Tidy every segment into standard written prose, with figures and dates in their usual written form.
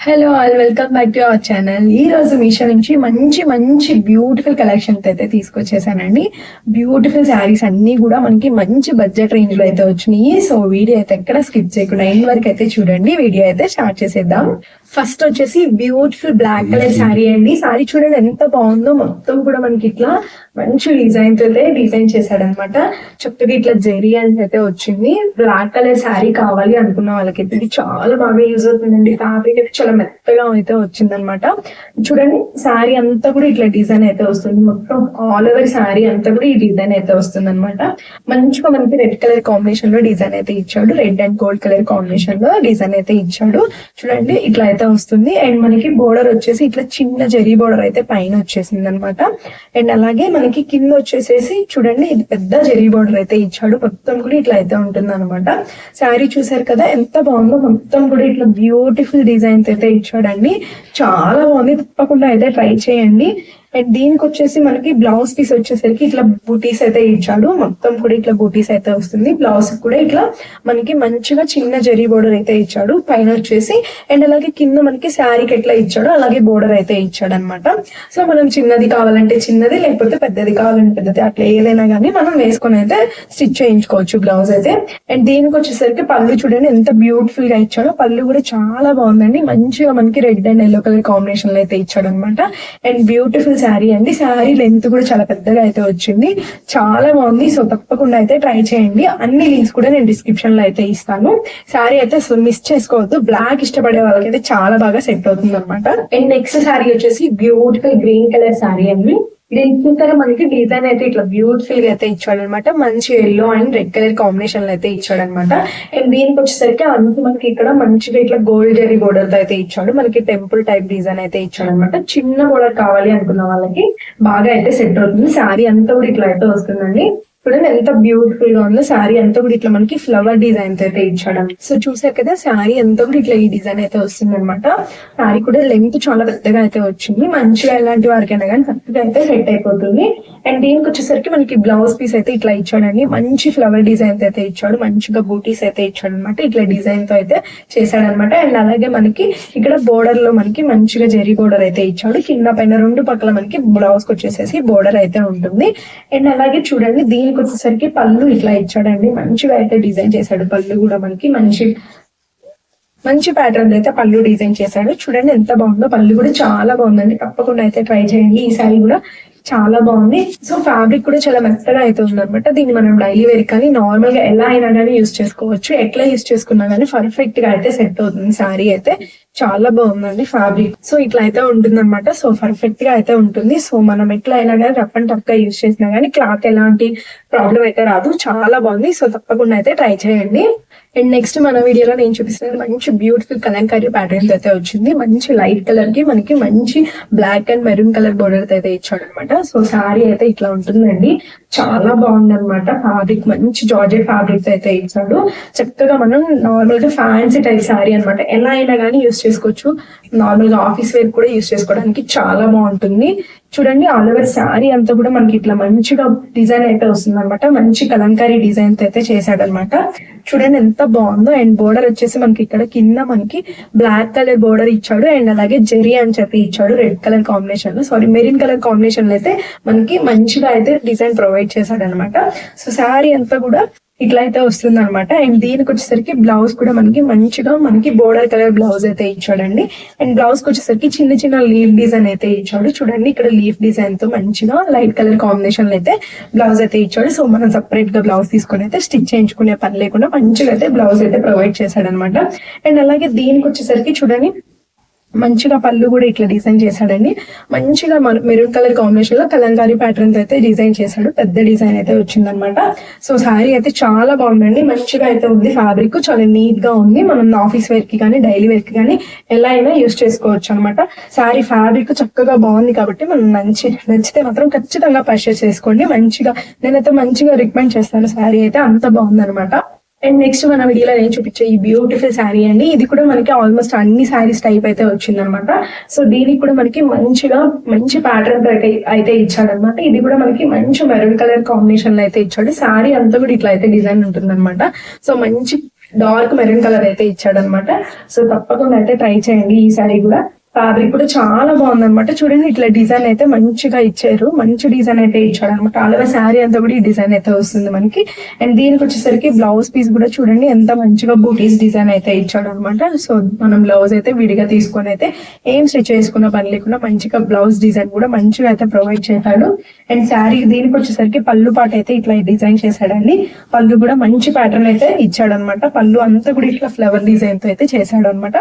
Hello all welcome back to our channel. ఈ రోజు మీషో నుంచి మంచి మంచి బ్యూటిఫుల్ కలెక్షన్ అయితే తీసుకొచ్చేసానండి. బ్యూటిఫుల్ శారీస్ అన్ని కూడా మనకి మంచి బడ్జెట్ రేంజ్ లో అయితే వచ్చినాయి. సో వీడియో అయితే ఎక్కడ స్కిప్ చేయకుండా ఎండ్ వరకు అయితే చూడండి. వీడియో అయితే స్టార్ట్ చేసేద్దాం. ఫస్ట్ వచ్చేసి బ్యూటిఫుల్ బ్లాక్ కలర్ శారీ అండి. శారీ చూడండి ఎంత బాగుందో. మొత్తం కూడా మనకి ఇట్లా మంచి డిజైన్ అయితే డిజైన్ చేశాడనమాట. చక్కగా ఇట్లా జెరీ అని అయితే వచ్చింది. బ్లాక్ కలర్ శారీ కావాలి అనుకున్న వాళ్ళకైతే ఇది చాలా బాగా యూజ్ అవుతుందండి. ఫ్యాబ్రిక్ అయితే చాలా మెత్తగా అయితే వచ్చింది అనమాట. చూడండి శారీ అంతా కూడా ఇట్లా డిజైన్ అయితే వస్తుంది. మొత్తం ఆల్ ఓవర్ శారీ అంతా కూడా ఈ డిజైన్ అయితే వస్తుంది అనమాట. మంచిగా మనకి రెడ్ కలర్ కాంబినేషన్ లో డిజైన్ అయితే ఇచ్చాడు. Red and gold colour combination లో డిజైన్ అయితే ఇచ్చాడు. చూడండి ఇట్లా అయితే వస్తుంది. అండ్ మనకి బోర్డర్ వచ్చేసి ఇట్లా చిన్న జరీ బోర్డర్ అయితే పైన వచ్చేసింది అనమాట. అండ్ అలాగే మనకి కింద వచ్చేసేసి చూడండి ఇది పెద్ద జరీ బోర్డర్ అయితే ఇచ్చాడు. మొత్తం కూడా ఇట్లా అయితే ఉంటుంది అనమాట. శారీ చూసారు కదా ఎంత బాగుందో. మొత్తం కూడా ఇట్లా బ్యూటిఫుల్ డిజైన్స్ అయితే ఇచ్చాడండి. చాలా బాగుంది. తప్పకుండా అయితే ట్రై చేయండి. అండ్ దీనికి వచ్చేసి మనకి బ్లౌజ్ పీస్ వచ్చేసరికి ఇట్లా బూటీస్ అయితే ఇచ్చాడు. మొత్తం కూడా ఇట్లా బూటీస్ అయితే వస్తుంది. బ్లౌజ్ కూడా ఇట్లా మనకి మంచిగా చిన్న జరీ బోర్డర్ అయితే ఇచ్చాడు పైన వచ్చేసి. అండ్ అలాగే కింద మనకి శారీకి ఎట్లా ఇచ్చాడో అలాగే బోర్డర్ అయితే ఇచ్చాడు అనమాట. సో మనం చిన్నది కావాలంటే చిన్నది, లేకపోతే పెద్దది కావాలంటే పెద్దది, అట్లా ఏదైనా కానీ మనం వేసుకొని అయితే స్టిచ్ చేయించుకోవచ్చు బ్లౌజ్ అయితే. అండ్ దీనికి వచ్చేసరికి పళ్ళు చూడండి ఎంత బ్యూటిఫుల్ గా ఇచ్చాడో. పళ్ళు కూడా చాలా బాగుందండి. మంచిగా మనకి red and yellow colour combination లో అయితే ఇచ్చాడు అనమాట. అండ్ బ్యూటిఫుల్ శారీ అండి. శారీ లెంత్ కూడా చాలా పెద్దగా అయితే వచ్చింది. చాలా బాగుంది. సో తప్పకుండా అయితే ట్రై చేయండి. అన్ని లింక్స్ కూడా నేను డిస్క్రిప్షన్ లో అయితే ఇస్తాను. శారీ అయితే అసలు మిస్ చేసుకోవద్దు. బ్లాక్ ఇష్టపడే వాళ్ళకైతే చాలా బాగా సెట్ అవుతుంది అనమాట. అండ్ నెక్స్ట్ శారీ వచ్చేసి బ్యూటిఫుల్ గ్రీన్ కలర్ శారీ అండి. దీని చూసారా మనకి డిజైన్ అయితే ఇట్లా బ్యూటిఫుల్ గా అయితే ఇచ్చాడు అనమాట. మంచి yellow and red colour combination లో అయితే ఇచ్చాడు అనమాట. అండ్ దీనికి వచ్చేసరికి అంత మనకి ఇక్కడ మంచిగా ఇట్లా గోల్డ్ జరీ బోర్డర్ తో అయితే ఇచ్చాడు. మనకి టెంపుల్ టైప్ డిజైన్ అయితే ఇచ్చాడు అనమాట. చిన్న బోర్డర్ కావాలి అనుకున్న వాళ్ళకి బాగా అయితే సెట్ అవుతుంది. శారీ అంతా కూడా ఇట్లా అయితే వస్తుందండి. చూడండి ఎంత బ్యూటిఫుల్ గా ఉందో. శారీ అంతా కూడా ఇట్లా మనకి ఫ్లవర్ డిజైన్ అయితే ఇచ్చాడు. సో చూసారు కదా శారీ అంతా కూడా ఇట్లా ఈ డిజైన్ అయితే వస్తుంది అనమాట. శారీ కూడా లెంత్ చాలా పెద్దగా అయితే వచ్చింది. మంచిగా ఎలాంటి వారికైనా కానీ కరెక్ట్గా అయితే సెట్ అయిపోతుంది. అండ్ దీనికి వచ్చేసరికి మనకి బ్లౌజ్ పీస్ అయితే ఇట్లా ఇచ్చాడండి. మంచి ఫ్లవర్ డిజైన్ అయితే ఇచ్చాడు. మంచిగా బూటీస్ అయితే ఇచ్చాడు అనమాట. ఇట్లా డిజైన్ తో అయితే చేశాడనమాట. అండ్ అలాగే మనకి ఇక్కడ బోర్డర్ లో మనకి మంచిగా జరీ బోర్డర్ అయితే ఇచ్చాడు. కింద పైన రెండు పక్కల మనకి బ్లౌజ్ కి వచ్చేసేసి బోర్డర్ అయితే ఉంటుంది. అండ్ అలాగే చూడండి దీనికి వచ్చేసరికి పళ్ళు ఇట్లా ఇచ్చాడండి. మంచిగా అయితే డిజైన్ చేశాడు. పళ్ళు కూడా మనకి మంచి ప్యాటర్న్ అయితే పళ్ళు డిజైన్ చేశాడు. చూడండి ఎంత బాగుందో. పళ్ళు కూడా చాలా బాగుందండి. తప్పకుండా అయితే ట్రై చేయండి. ఈ శారీ కూడా చాలా బాగుంది. సో ఫ్యాబ్రిక్ కూడా చాలా మెత్తగా అయితే ఉంది అనమాట. దీన్ని మనం డైలీ వేర్ కానీ నార్మల్ గా ఎలా అయినా కానీ యూజ్ చేసుకోవచ్చు. ఎట్లా యూజ్ చేసుకున్నా కానీ పర్ఫెక్ట్ గా అయితే సెట్ అవుతుంది. శారీ అయితే చాలా బాగుందండి ఫ్యాబ్రిక్. సో ఇట్లా అయితే ఉంటుంది అనమాట. సో పర్ఫెక్ట్ గా అయితే ఉంటుంది. సో మనం ఎట్లా అయినా కానీ రఫ్ అండ్ టఫ్ గా యూజ్ చేసినా కానీ క్లాత్ ఎలాంటి ప్రాబ్లం అయితే రాదు. చాలా బాగుంది. సో తప్పకుండా అయితే ట్రై చేయండి. అండ్ నెక్స్ట్ మన వీడియోలో నేను చూపిస్తున్నది మంచి బ్యూటిఫుల్ కలంకారీ ప్యాటర్న్ అయితే వచ్చింది. మంచి లైట్ కలర్ కి మనకి మంచి black and maroon colour border అయితే ఇచ్చాడు అనమాట. సో శారీ అయితే ఇట్లా ఉంటుందండి. చాలా బాగుంది అనమాట. ఫ్యాబ్రిక్ మంచి జార్జెట్ ఫ్యాబ్రిక్ అయితే ఇచ్చాడు. చక్కగా మనం నార్మల్ గా ఫ్యాన్సీ టైప్ శారీ అనమాట. ఎలా అయినా కానీ యూజ్ చేసుకోవచ్చు. నార్మల్ గా ఆఫీస్ వేర్ కూడా యూజ్ చేసుకోవడానికి చాలా బాగుంటుంది. చూడండి ఆల్ ఓవర్ శారీ అంతా కూడా మనకి ఇట్లా మంచిగా డిజైన్ అయితే వస్తుంది అనమాట. మంచి కలంకారీ డిజైన్ అయితే చేశాడనమాట. చూడండి ఎంత బాగుందో. అండ్ బోర్డర్ వచ్చేసి మనకి ఇక్కడ కింద మనకి బ్లాక్ కలర్ బోర్డర్ ఇచ్చాడు. అండ్ అలాగే జెరీ అని చెప్పి ఇచ్చాడు రెడ్ కలర్ కాంబినేషన్ లో. సారీ మెరీన్ కలర్ కాంబినేషన్ లో అయితే మనకి మంచిగా అయితే డిజైన్ ప్రొవైడ్ చేశాడు అనమాట. సో శారీ అంతా కూడా ఇట్లా అయితే వస్తుంది అనమాట. అండ్ దీనికి వచ్చేసరికి బ్లౌజ్ కూడా మంచిగా బోర్డర్ కలర్ బ్లౌజ్ అయితే ఇచ్చాడండి. అండ్ బ్లౌజ్ కి వచ్చేసరికి చిన్న చిన్న లీఫ్ డిజైన్ అయితే ఇచ్చాడు. చూడండి ఇక్కడ లీఫ్ డిజైన్ తో మంచిగా లైట్ కలర్ కాంబినేషన్ లో అయితే బ్లౌజ్ అయితే ఇచ్చాడు. సో మనం సపరేట్ గా బ్లౌజ్ తీసుకొని అయితే స్టిచ్ చేయించుకునే పని లేకుండా మంచిగా అయితే బ్లౌజ్ అయితే ప్రొవైడ్ చేశాడు అనమాట. అండ్ అలాగే దీనికి వచ్చేసరికి చూడండి మంచిగా పళ్ళు కూడా ఇట్లా డిజైన్ చేశాడండి. మంచిగా మెరూన్ కలర్ కాంబినేషన్ లో కలంకారీ ప్యాటర్న్ అయితే డిజైన్ చేశాడు. పెద్ద డిజైన్ అయితే వచ్చిందనమాట. సో శారీ అయితే చాలా బాగుందండి. మంచిగా అయితే ఉంది. ఫ్యాబ్రిక్ చాలా నీట్ గా ఉంది. మనం ఆఫీస్ వేర్ కి కానీ డైలీ వేర్ కి కానీ ఎలా అయినా యూజ్ చేసుకోవచ్చు అనమాట. శారీ ఫ్యాబ్రిక్ చక్కగా బాగుంది కాబట్టి మనం నచ్చితే మాత్రం ఖచ్చితంగా పర్చేస్ చేసుకోండి. నేనైతే మంచిగా రికమెండ్ చేస్తాను. శారీ అయితే అంత బాగుంది అనమాట. అండ్ నెక్స్ట్ మన వీడియోలో నేను చూపించే ఈ బ్యూటిఫుల్ శారీ అండి. ఇది కూడా మనకి ఆల్మోస్ట్ అన్ని శారీస్ టైప్ అయితే వచ్చింది అనమాట. సో దీనికి కూడా మనకి మంచి ప్యాటర్న్ అయితే ఇచ్చాడు అనమాట. ఇది కూడా మనకి మంచి మెరూన్ కలర్ కాంబినేషన్ లో అయితే ఇచ్చాడు. శారీ అంతా కూడా ఇట్లా అయితే డిజైన్ ఉంటుంది అనమాట. సో మంచి డార్క్ మెరూన్ కలర్ అయితే ఇచ్చాడు అనమాట. సో తప్పకుండా అయితే ట్రై చేయండి. ఈ సారీ కూడా ఫ్యాబ్రిక్ కూడా చాలా బాగుంది అనమాట. చూడండి ఇట్లా డిజైన్ అయితే మంచిగా ఇచ్చారు, మంచి డిజైన్ అయితే ఇచ్చాడు అనమాట. ఆల్ ఓవర్ శారీ అంతా కూడా ఈ డిజైన్ అయితే వస్తుంది మనకి. అండ్ దీనికి వచ్చేసరికి బ్లౌజ్ పీస్ కూడా చూడండి ఎంత మంచిగా బూటీస్ డిజైన్ అయితే ఇచ్చాడు అనమాట. సో మనం బ్లౌజ్ అయితే విడిగా తీసుకొని అయితే ఏం స్టిచ్ చేసుకున్న పని లేకుండా మంచిగా బ్లౌజ్ డిజైన్ కూడా మంచిగా అయితే ప్రొవైడ్ చేశాడు. అండ్ శారీ దీనికి వచ్చేసరికి పళ్ళు పాట అయితే ఇట్లా డిజైన్ చేశాడండి. పళ్ళు కూడా మంచి ప్యాటర్న్ అయితే ఇచ్చాడు అనమాట. పళ్ళు అంతా కూడా ఇట్లా ఫ్లవర్ డిజైన్ తో అయితే చేశాడు అనమాట.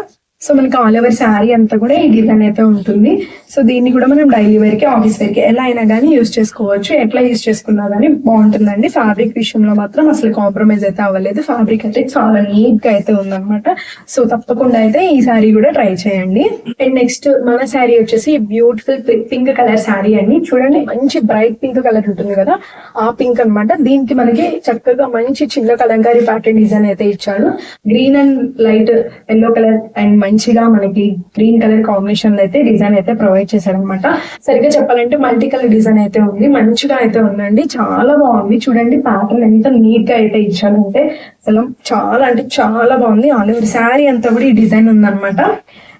సో మనకి ఆల్ ఓవర్ శారీ అంతా కూడా ఈ డిజైన్ అయితే ఉంటుంది. సో దీన్ని కూడా మనం డైలీ వేర్ కి, ఆఫీస్ వేర్ కి ఎలా అయినా కానీ యూజ్ చేసుకోవచ్చు. ఎట్లా యూజ్ చేసుకున్నా కానీ బాగుంటుందండి. ఫ్యాబ్రిక్ విషయంలో మాత్రం అసలు కాంప్రమైజ్ అయితే అవ్వలేదు. ఫ్యాబ్రిక్ అయితే చాలా నీట్ గా అయితే ఉందన్నమాట. సో తప్పకుండా అయితే ఈ శారీ కూడా ట్రై చేయండి. అండ్ నెక్స్ట్ మన శారీ వచ్చేసి బ్యూటిఫుల్ పింక్ కలర్ శారీ అండి. చూడండి మంచి బ్రైట్ పింక్ కలర్ ఉంటుంది కదా, ఆ పింక్ అనమాట. దీనికి మనకి చక్కగా మంచి చిన్న కలంకారీ ప్యాటర్న్ డిజైన్ అయితే ఇచ్చాడు. Green and light yellow colour and మంచిగా మనకి గ్రీన్ కలర్ కాంబినేషన్ లో అయితే డిజైన్ అయితే ప్రొవైడ్ చేశాడు అనమాట. సరిగ్గా చెప్పాలంటే మల్టీ కలర్ డిజైన్ అయితే ఉంది, మంచిగా అయితే ఉందండి. చాలా బాగుంది. చూడండి ప్యాటర్న్ ఎంత నీట్ గా అయితే ఇచ్చాడంటే అసలు చాలా అంటే చాలా బాగుంది. ఆల్ ఓవర్ శారీ అంతా కూడా ఈ డిజైన్ ఉందన్నమాట.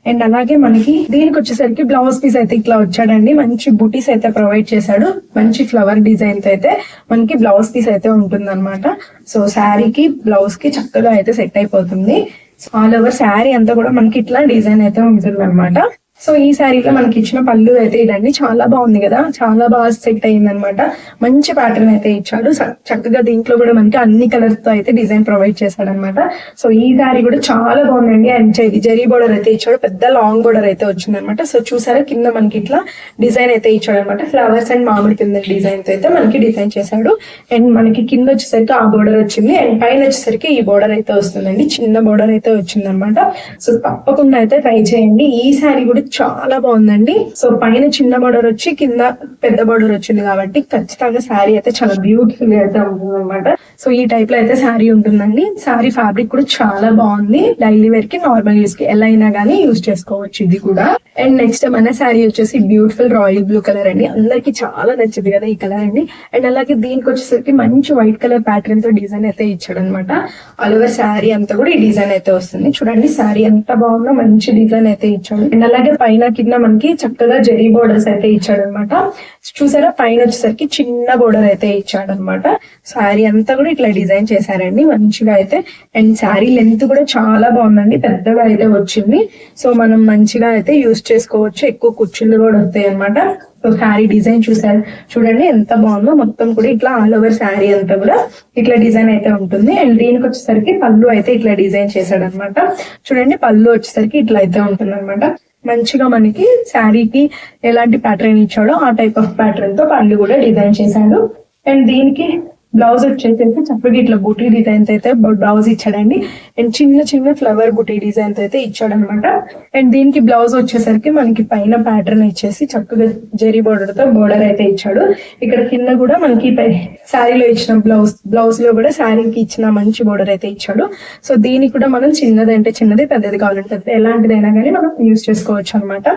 అండ్ అలాగే మనకి దీనికి వచ్చేసరికి బ్లౌజ్ పీస్ అయితే ఇట్లా వచ్చాడండి. మంచి బుటీస్ అయితే ప్రొవైడ్ చేశాడు. మంచి ఫ్లవర్ డిజైన్ తో అయితే మనకి బ్లౌజ్ పీస్ అయితే ఉంటుంది అనమాట. సో శారీకి బ్లౌజ్ కి చక్కగా అయితే సెట్ అయిపోతుంది. ఆల్ ఓవర్ శారీ అంతా కూడా మనకి ఇట్లా డిజైన్ అయితే ఉంటుంది అనమాట. సో ఈ శారీలో మనకి ఇచ్చిన పళ్ళు అయితే ఇదండి. చాలా బాగుంది కదా, చాలా బాగా సెట్ అయింది అనమాట. మంచి ప్యాటర్న్ అయితే ఇచ్చాడు. చక్కగా దీంట్లో కూడా మనకి అన్ని కలర్స్ తో అయితే డిజైన్ ప్రొవైడ్ చేశాడు అనమాట. సో ఈ శారీ కూడా చాలా బాగుందండి. అండ్ జరీ బోర్డర్ అయితే ఇచ్చాడు, పెద్ద లాంగ్ బోర్డర్ అయితే వచ్చింది అనమాట. సో చూసారా కింద మనకి ఇట్లా డిజైన్ అయితే ఇచ్చాడు అనమాట. ఫ్లవర్స్ అండ్ మామిడి కింద డిజైన్ తో అయితే మనకి డిజైన్ చేశాడు. అండ్ మనకి కింద వచ్చేసరికి ఆ బోర్డర్ వచ్చింది. అండ్ పైన వచ్చేసరికి ఈ బోర్డర్ అయితే వస్తుందండి. చిన్న బోర్డర్ అయితే వచ్చింది అనమాట. సో తప్పకుండా అయితే ట్రై చేయండి. ఈ శారీ కూడా చాలా బాగుందండి. సో పైన చిన్న బోర్డర్ వచ్చి కింద పెద్ద బోర్డర్ వచ్చింది కాబట్టి ఖచ్చితంగా శారీ అయితే చాలా బ్యూటిఫుల్ గా అయితే ఉంటుంది అనమాట. సో ఈ టైప్ లో అయితే శారీ ఉంటుందండి. శారీ ఫ్యాబ్రిక్ కూడా చాలా బాగుంది. డైలీ వేర్ కి, నార్మల్ యూస్ కి ఎలా అయినా కానీ యూజ్ చేసుకోవచ్చు ఇది కూడా. అండ్ నెక్స్ట్ మన శారీ వచ్చేసి బ్యూటిఫుల్ రాయల్ బ్లూ కలర్ అండి. అందరికి చాలా నచ్చింది కదా ఈ కలర్ అండి. అండ్ అలాగే దీనికి వచ్చేసరికి మంచి వైట్ కలర్ ప్యాటర్న్ తో డిజైన్ అయితే ఇచ్చాడు అనమాట. ఆల్ ఓవర్ శారీ అంతా కూడా ఈ డిజైన్ అయితే వస్తుంది. చూడండి శారీ ఎంత బాగుందో, మంచి డిజైన్ అయితే ఇచ్చాడు. అండ్ అలాగే పైన కింద మనకి చక్కగా జరీ బోర్డర్స్ అయితే ఇచ్చాడు అనమాట. చూసారా పైన వచ్చేసరికి చిన్న బోర్డర్ అయితే ఇచ్చాడు అనమాట. శారీ అంతా కూడా ఇట్లా డిజైన్ చేశారండి మంచిగా అయితే. అండ్ శారీ లెంత్ కూడా చాలా బాగుందండి, పెద్దగా అయితే వచ్చింది. సో మనం మంచిగా అయితే యూజ్ చేసుకోవచ్చు. ఎక్కువ కుర్చీలు కూడా వస్తాయి అనమాట. సో శారీ డిజైన్ చూడండి ఎంత బాగుందో. మొత్తం కూడా ఇట్లా ఆల్ ఓవర్ శారీ అంతా కూడా ఇట్లా డిజైన్ అయితే ఉంటుంది. అండ్ దీనికి వచ్చేసరికి పళ్ళు అయితే ఇట్లా డిజైన్ చేశాడు అనమాట. చూడండి పళ్ళు వచ్చేసరికి ఇట్లా అయితే ఉంటుంది అనమాట. మంచిగా మనకి శారీకి ఎలాంటి ప్యాటర్న్ ఇచ్చాడో ఆ టైప్ ఆఫ్ ప్యాటర్న్ తో పళ్ళు కూడా డిజైన్ చేశాడు. అండ్ దీనికి బ్లౌజ్ వచ్చేసి చక్కగా ఇట్లా బుటీ డిజైన్ అయితే బ్లౌజ్ ఇచ్చాడండి. అండ్ చిన్న చిన్న ఫ్లవర్ బుటీ డిజైన్ అయితే ఇచ్చాడు అనమాట. అండ్ దీనికి బ్లౌజ్ వచ్చేసరికి మనకి పైన ప్యాటర్న్ ఇచ్చేసి చక్కగా జరీ బోర్డర్ తో బోర్డర్ అయితే ఇచ్చాడు. ఇక్కడ కింద కూడా మనకి శారీలో ఇచ్చిన బ్లౌజ్ లో కూడా శారీకి ఇచ్చిన మంచి బోర్డర్ అయితే ఇచ్చాడు. సో దీనికి కూడా మనం చిన్నది అంటే చిన్నది, పెద్దది కావాలంటే ఎలాంటిదైనా కానీ మనం యూజ్ చేసుకోవచ్చు అనమాట.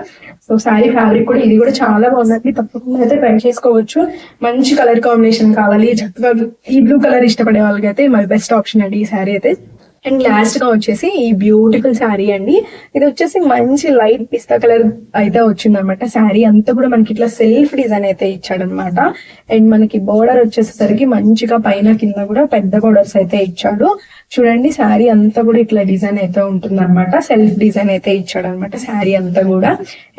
సో శారీ ఫ్యాబ్రిక్ కూడా ఇది కూడా చాలా బాగుందండి. తప్పకుండా అయితే ట్రై చేసుకోవచ్చు. మంచి కలర్ కాంబినేషన్ కావాలి, చక్కగా ఈ బ్లూ కలర్ ఇష్టపడే వాళ్ళకి అయితే మై బెస్ట్ ఆప్షన్ అండి ఈ శారీ అయితే. అండ్ లాస్ట్ గా వచ్చేసి ఈ బ్యూటిఫుల్ శారీ అండి. ఇది వచ్చేసి మంచి లైట్ పిస్తా కలర్ అయితే వచ్చింది అనమాట. శారీ అంతా కూడా మనకి ఇట్లా సెల్ఫ్ డిజైన్ అయితే ఇచ్చాడు అనమాట. అండ్ మనకి బోర్డర్ వచ్చేసరికి మంచిగా పైన కింద కూడా పెద్ద బోర్డర్స్ అయితే ఇచ్చాడు. చూడండి శారీ అంతా కూడా ఇట్లా డిజైన్ అయితే ఉంటుంది అనమాట. సెల్ఫ్ డిజైన్ అయితే ఇచ్చాడు అనమాట శారీ అంతా కూడా.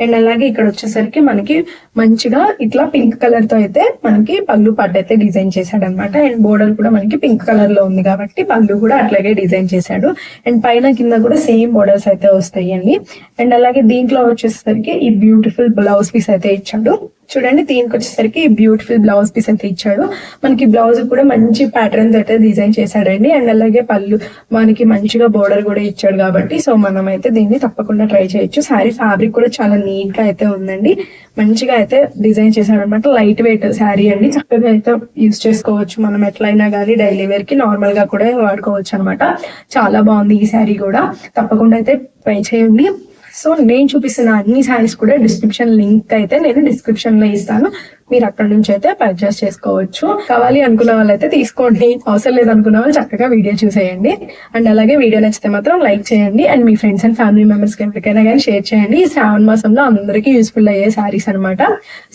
అండ్ అలాగే ఇక్కడ వచ్చేసరికి మనకి మంచిగా ఇట్లా పింక్ కలర్ తో అయితే మనకి పళ్ళు పట్టు అయితే డిజైన్ చేశాడు అనమాట. అండ్ బోర్డర్ కూడా మనకి పింక్ కలర్ లో ఉంది కాబట్టి పళ్ళు కూడా అట్లాగే డిజైన్ చేశాడు. అండ్ పైన కింద కూడా సేమ్ బోర్డర్స్ అయితే వస్తాయండి. అండ్ అలాగే దీంట్లో వచ్చేసరికి ఈ బ్యూటిఫుల్ బ్లౌజ్ పీస్ అయితే ఇచ్చాడు. చూడండి దీనికి వచ్చేసరికి బ్యూటిఫుల్ బ్లౌజ్ పీస్ అయితే ఇచ్చాడు. మనకి బ్లౌజ్ కూడా మంచి ప్యాటర్న్స్ అయితే డిజైన్ చేశాడండి. అండ్ అలాగే పళ్ళు మనకి మంచిగా బోర్డర్ కూడా ఇచ్చాడు కాబట్టి సో మనం అయితే దీన్ని తప్పకుండా ట్రై చేయొచ్చు. శారీ ఫ్యాబ్రిక్ కూడా చాలా నీట్ గా అయితే ఉందండి. మంచిగా అయితే డిజైన్ చేశాడు అనమాట. లైట్ వెయిట్ శారీ అండి. చక్కగా అయితే యూజ్ చేసుకోవచ్చు మనం ఎట్లయినా కానీ. డైలీ వేర్ కి, నార్మల్ గా కూడా వాడుకోవచ్చు అనమాట. చాలా బాగుంది ఈ శారీ కూడా. తప్పకుండా అయితే ట్రై చేయండి. సో నేను చూపిస్తున్న అన్ని శారీస్ కూడా డిస్క్రిప్షన్ లింక్ అయితే నేను డిస్క్రిప్షన్ లో ఇస్తాను, మీరు అక్కడ నుంచి అయితే పర్చేస్ చేసుకోవచ్చు. కావాలి అనుకున్న వాళ్ళైతే తీసుకోండి, అవసరం లేదు అనుకున్న వాళ్ళు చక్కగా వీడియో చూసేయండి. అండ్ అలాగే వీడియో నచ్చితే మాత్రం లైక్ చేయండి and me friends and family members కి ఎవరికైనా కానీ షేర్ చేయండి. ఈ శ్రావణ మాసంలో అందరికీ యూస్ఫుల్ అయ్యే శారీస్ అనమాట.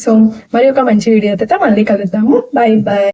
సో మరి ఒక మంచి వీడియో అయితే మళ్ళీ కలుద్దాము. By by.